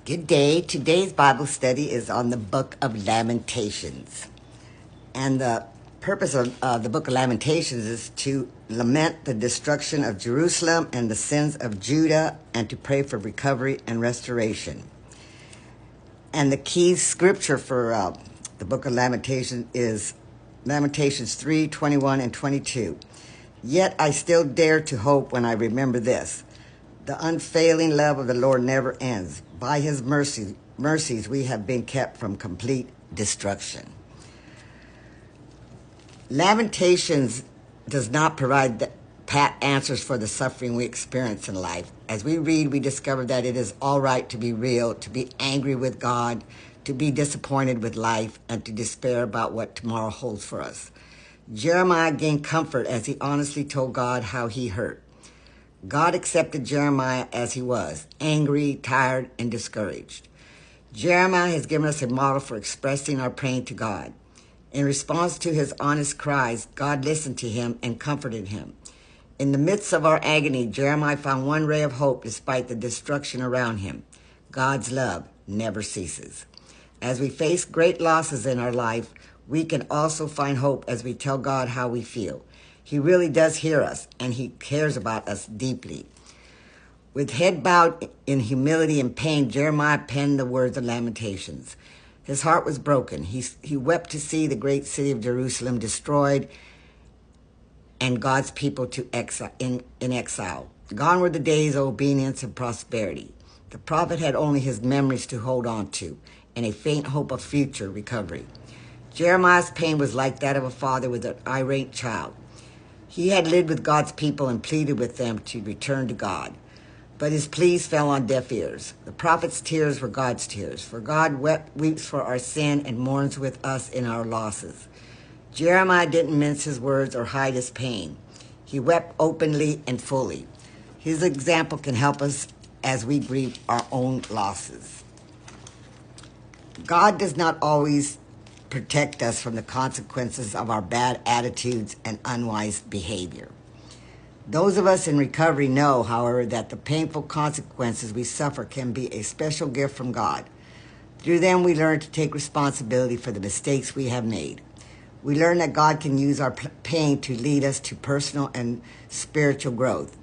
Good day. Today's Bible study is on the book of Lamentations. And the purpose of the book of Lamentations is to lament the destruction of Jerusalem and the sins of Judah and to pray for recovery and restoration. And the key scripture for the book of Lamentations is Lamentations 3:21 and 22. Yet I still dare to hope when I remember this. The unfailing love of the Lord never ends. By his mercies we have been kept from complete destruction. Lamentations does not provide the pat answers for the suffering we experience in life. As we read, we discover that it is all right to be real, to be angry with God, to be disappointed with life, and to despair about what tomorrow holds for us. Jeremiah gained comfort as he honestly told God how he hurt. God accepted Jeremiah as he was, angry, tired, and discouraged. Jeremiah has given us a model for expressing our pain to God. In response to his honest cries, God listened to him and comforted him. In the midst of our agony, Jeremiah found one ray of hope despite the destruction around him. God's love never ceases. As we face great losses in our life, we can also find hope as we tell God how we feel. He really does hear us, and he cares about us deeply. With head bowed in humility and pain, Jeremiah penned the words of Lamentations. His heart was broken. He wept to see the great city of Jerusalem destroyed and God's people in exile. Gone were the days of obedience and prosperity. The prophet had only his memories to hold on to and a faint hope of future recovery. Jeremiah's pain was like that of a father with an irate child. He had lived with God's people and pleaded with them to return to God. But his pleas fell on deaf ears. The prophet's tears were God's tears, for God weeps for our sin and mourns with us in our losses. Jeremiah didn't mince his words or hide his pain. He wept openly and fully. His example can help us as we grieve our own losses. God does not always protect us from the consequences of our bad attitudes and unwise behavior. Those of us in recovery know, however, that the painful consequences we suffer can be a special gift from God. Through them, we learn to take responsibility for the mistakes we have made. We learn that God can use our pain to lead us to personal and spiritual growth.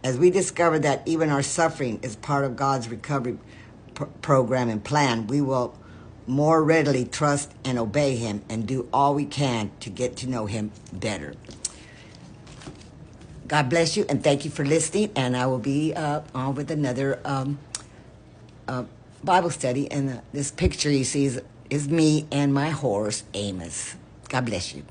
As we discover that even our suffering is part of God's recovery program and plan, we will more readily trust and obey him and do all we can to get to know him better. God bless you, and thank you for listening. And I will be on with another Bible study. And this picture you see is me and my horse, Amos. God bless you.